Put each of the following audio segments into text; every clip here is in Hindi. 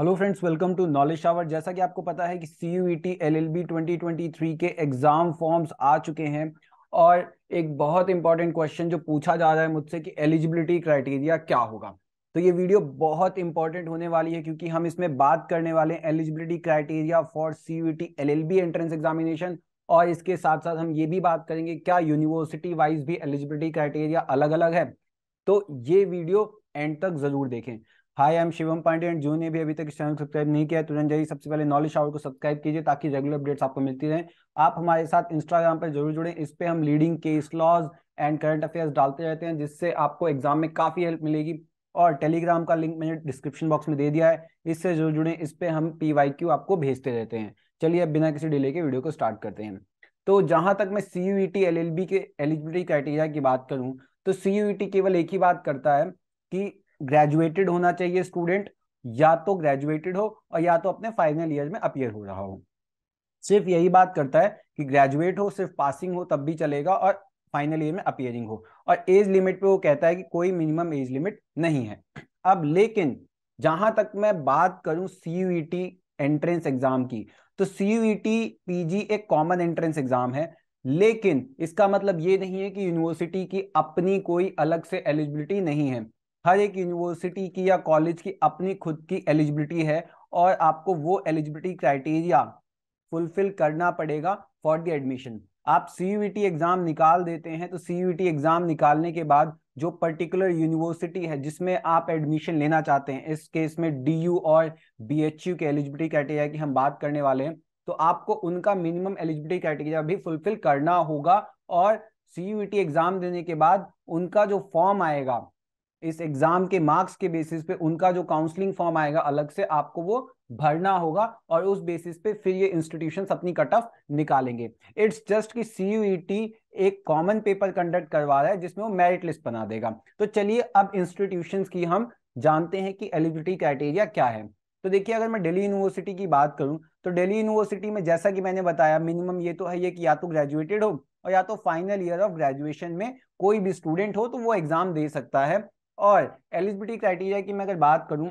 Hello friends, welcome to knowledge shower. जैसा कि आपको पता है कि CUET LLB 2023 के एग्जाम फॉर्म्स आ चुके हैं और एक बहुत इंपॉर्टेंट क्वेश्चन जो पूछा जा रहा है मुझसे कि एलिजिबिलिटी क्राइटेरिया क्या होगा। तो ये वीडियो बहुत इंपॉर्टेंट होने वाली है क्योंकि हम इसमें बात करने वाले हैं eligibility criteria for CUET LLB entrance examination. और इसके साथ साथ हम ये भी बात करेंगे क्या यूनिवर्सिटी वाइज भी एलिजिबिलिटी क्राइटेरिया अलग अलग है। तो ये वीडियो एंड तक जरूर देखें। Hi, I am Shivam Pandey and जो ने भी अभी तक इस चैनल को सब्सक्राइब नहीं किया है तुरंत जाइए सबसे पहले नॉलेज शावर को सब्सक्राइब कीजिए ताकि रेगुलर अपडेट्स आपको मिलती रहें। आप हमारे साथ इंस्टाग्राम पर जरूर जुड़ें, इस पे हम leading case laws and current affairs डालते रहते हैं जिससे आपको एग्जाम में काफी हेल्प मिलेगी। और टेलीग्राम का लिंक मैंने डिस्क्रिप्शन बॉक्स में दे दिया है, इससे जरूर जुड़ें, इस पे हम PYQ आपको भेजते रहते हैं। चलिए अब बिना किसी डिले के वीडियो को स्टार्ट करते हैं। तो जहां तक मैं CUET LLB के एलिजिबिलिटी क्राइटेरिया की बात करूं तो CUET केवल एक ही बात करता है कि ग्रेजुएटेड होना चाहिए स्टूडेंट, या तो ग्रेजुएटेड हो और या तो अपने फाइनल ईयर में अपीयर हो रहा हो। सिर्फ यही बात करता है कि ग्रेजुएट हो, सिर्फ पासिंग हो तब भी चलेगा, और फाइनल ईयर में अपीयरिंग हो। और एज लिमिट पे वो कहता है कि कोई मिनिमम एज लिमिट नहीं है। अब लेकिन जहां तक मैं बात करूं CUET एंट्रेंस एग्जाम की, तो CUET PG एक कॉमन एंट्रेंस एग्जाम है। लेकिन इसका मतलब ये नहीं है कि यूनिवर्सिटी की अपनी कोई अलग से एलिजिबिलिटी नहीं है। हर एक यूनिवर्सिटी की या कॉलेज की अपनी खुद की एलिजिबिलिटी है और आपको वो एलिजिबिलिटी क्राइटेरिया फुलफिल करना पड़ेगा फॉर द एडमिशन। आप CUET एग्जाम निकाल देते हैं तो CUET एग्जाम निकालने के बाद जो पर्टिकुलर यूनिवर्सिटी है जिसमें आप एडमिशन लेना चाहते हैं, इस केस में DU और BHU के एलिजिबिलिटी क्राइटेरिया की हम बात करने वाले हैं, तो आपको उनका मिनिमम एलिजिबिलिटी क्राइटेरिया भी फुलफिल करना होगा। और CUET एग्जाम देने के बाद उनका जो फॉर्म आएगा, इस एग्जाम के मार्क्स के बेसिस पे उनका जो काउंसलिंग फॉर्म आएगा अलग से आपको वो भरना होगा, और उस बेसिस पे फिर ये इंस्टीट्यूशन अपनी कट ऑफ निकालेंगे। इट्स जस्ट कि CUET एक कॉमन पेपर कंडक्ट करवा रहा है जिसमें वो मेरिट लिस्ट बना देगा। तो चलिए अब इंस्टीट्यूशंस की हम जानते हैं कि एलिजिबिलिटी क्राइटेरिया क्या है। तो देखिए, अगर मैं दिल्ली यूनिवर्सिटी की बात करूं तो दिल्ली यूनिवर्सिटी में जैसा कि मैंने बताया मिनिमम ये तो है ये कि या तो ग्रेजुएटेड हो और या तो फाइनल ईयर ऑफ ग्रेजुएशन में कोई भी स्टूडेंट हो तो वो एग्जाम दे सकता है। और एलिजिबिलिटी क्राइटेरिया की मैं अगर बात करूं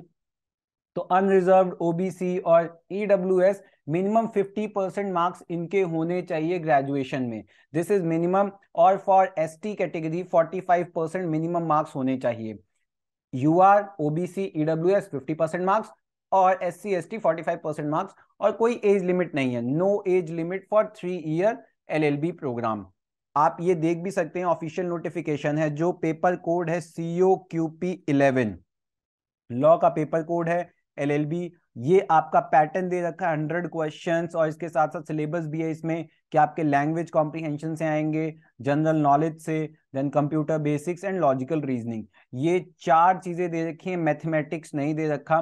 तो अनरिजर्व्ड, OBC और EWS मिनिमम 50% मार्क्स इनके होने चाहिए ग्रेजुएशन में। This is minimum. और for ST category 45% minimum marks होने चाहिए। UR, OBC, EWS 50% मार्क्स और SC ST 45% मार्क्स। और कोई एज लिमिट नहीं है, no age limit for 3 year LLB programme. आप ये देख भी सकते हैं, ऑफिशियल नोटिफिकेशन है, जो पेपर कोड है COQP11, लॉ का पेपर कोड है LLB। ये आपका पैटर्न दे रखा है 100 क्वेश्चंस, और इसके साथ साथ सिलेबस भी है इसमें कि आपके लैंग्वेज कॉम्प्रिहेंशन से आएंगे, जनरल नॉलेज से, then computer basics and logical reasoning. ये 4 चीजें दे रखी हैं, मैथमेटिक्स नहीं दे रखा।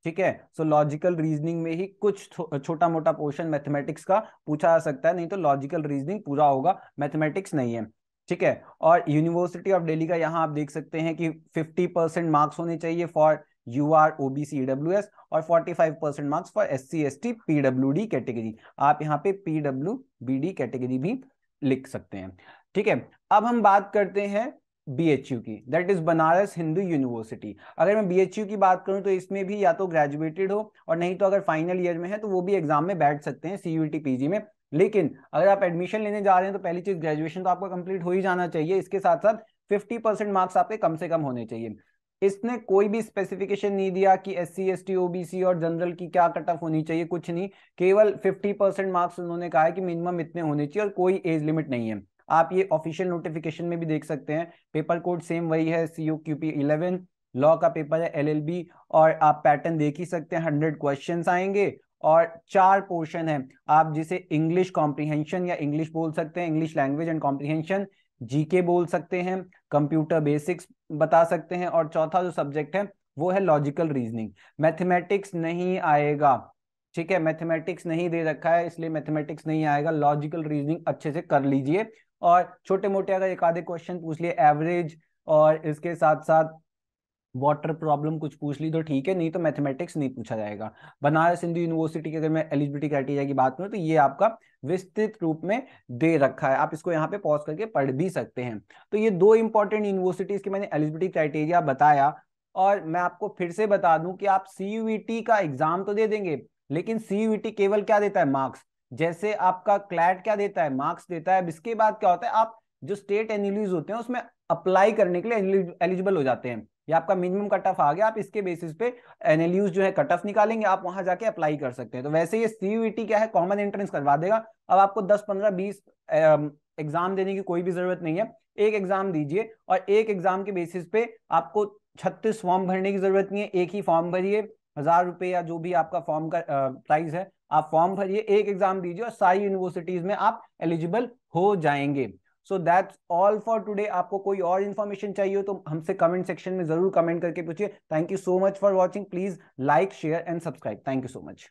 ठीक है, सो लॉजिकल रीजनिंग में ही कुछ छोटा मोटा पोर्शन मैथमेटिक्स का पूछा जा सकता है, नहीं तो लॉजिकल रीजनिंग पूरा होगा, मैथमेटिक्स नहीं है। ठीक है, और यूनिवर्सिटी ऑफ दिल्ली का यहाँ आप देख सकते हैं कि 50% मार्क्स होने चाहिए फॉर UR, OBC, EWS और 45% marks for SC ST PWD category. आप यहाँ पे PWBD कैटेगरी भी लिख सकते हैं। ठीक है, अब हम बात करते हैं BHU की, that is Banaras Hindu university. अगर मैं BHU की बात करूं तो इसमें भी या तो ग्रेजुएटेड हो और नहीं तो अगर फाइनल ईयर में है तो वो भी एग्जाम में बैठ सकते हैं CUET PG में। लेकिन अगर आप एडमिशन लेने जा रहे हैं तो पहली चीज ग्रेजुएशन तो आपका कंप्लीट हो ही जाना चाहिए, इसके साथ साथ 50% मार्क्स आपके कम से कम होने चाहिए। इसने कोई भी स्पेसिफिकेशन नहीं दिया कि SC ST OBC और जनरल की क्या कट ऑफ होनी चाहिए, कुछ नहीं, केवल 50% मार्क्स उन्होंने कहा है कि मिनिमम इतने होने चाहिए और कोई एज लिमिट नहीं है। आप ये ऑफिशियल नोटिफिकेशन में भी देख सकते हैं, पेपर कोड सेम वही है COQP11, लॉ का पेपर है LLB। और आप पैटर्न देख ही सकते हैं, 100 क्वेश्चंस आएंगे और 4 पोर्शन है। आप जिसे इंग्लिश कॉम्प्रिहेंशन या इंग्लिश बोल सकते हैं, English language and comprehension, GK बोल सकते हैं, कंप्यूटर बेसिक्स बता सकते हैं, और चौथा जो सब्जेक्ट है वो है लॉजिकल रीजनिंग। मैथमेटिक्स नहीं आएगा। ठीक है, मैथमेटिक्स नहीं दे रखा है इसलिए मैथमेटिक्स नहीं आएगा, लॉजिकल रीजनिंग अच्छे से कर लीजिए। और छोटे मोटे अगर एक आधे क्वेश्चन पूछ लिए एवरेज, और इसके साथ साथ वाटर प्रॉब्लम कुछ पूछ ली तो ठीक है, नहीं तो मैथमेटिक्स नहीं पूछा जाएगा। बनारस हिंदू यूनिवर्सिटी की अगर मैं एलिजिबिलिटी क्राइटेरिया की बात करूं तो ये आपका विस्तृत रूप में दे रखा है, आप इसको यहाँ पे पॉज करके पढ़ भी सकते हैं। तो ये 2 इंपॉर्टेंट यूनिवर्सिटीज की मैंने एलिजिबिलिटी क्राइटेरिया बताया। और मैं आपको फिर से बता दूं कि आप सीयूईटी का एग्जाम तो दे देंगे, लेकिन सीयूईटी केवल क्या देता है, मार्क्स। जैसे आपका क्लैट क्या देता है, मार्क्स देता है। इसके बाद क्या होता है, आप जो स्टेट एनएलयूज होते हैं उसमें अप्लाई करने के लिए एलिजिबल हो जाते हैं। ये आपका मिनिमम कट ऑफ आ गया, आप इसके बेसिस पे एनएलयूज जो है कट ऑफ निकालेंगे, आप वहां जाके अप्लाई कर सकते हैं। तो वैसे ये सीयूईटी क्या है, कॉमन एंट्रेंस करवा देगा। अब आपको 10 15 20 एग्जाम देने की कोई भी जरूरत नहीं है। एक एग्जाम दीजिए और एक एग्जाम के बेसिस पे आपको 36 फॉर्म भरने की जरूरत नहीं है। एक ही फॉर्म भरिए, 1000 रुपए या जो भी आपका फॉर्म का प्राइस है, आप फॉर्म भरिए, एक एग्जाम दीजिए और सारी यूनिवर्सिटीज में आप एलिजिबल हो जाएंगे। So that's all for today. आपको कोई और इन्फॉर्मेशन चाहिए हो तो हमसे कमेंट सेक्शन में जरूर कमेंट करके पूछिए। Thank you so much for watching. Please like share and subscribe. Thank you so much.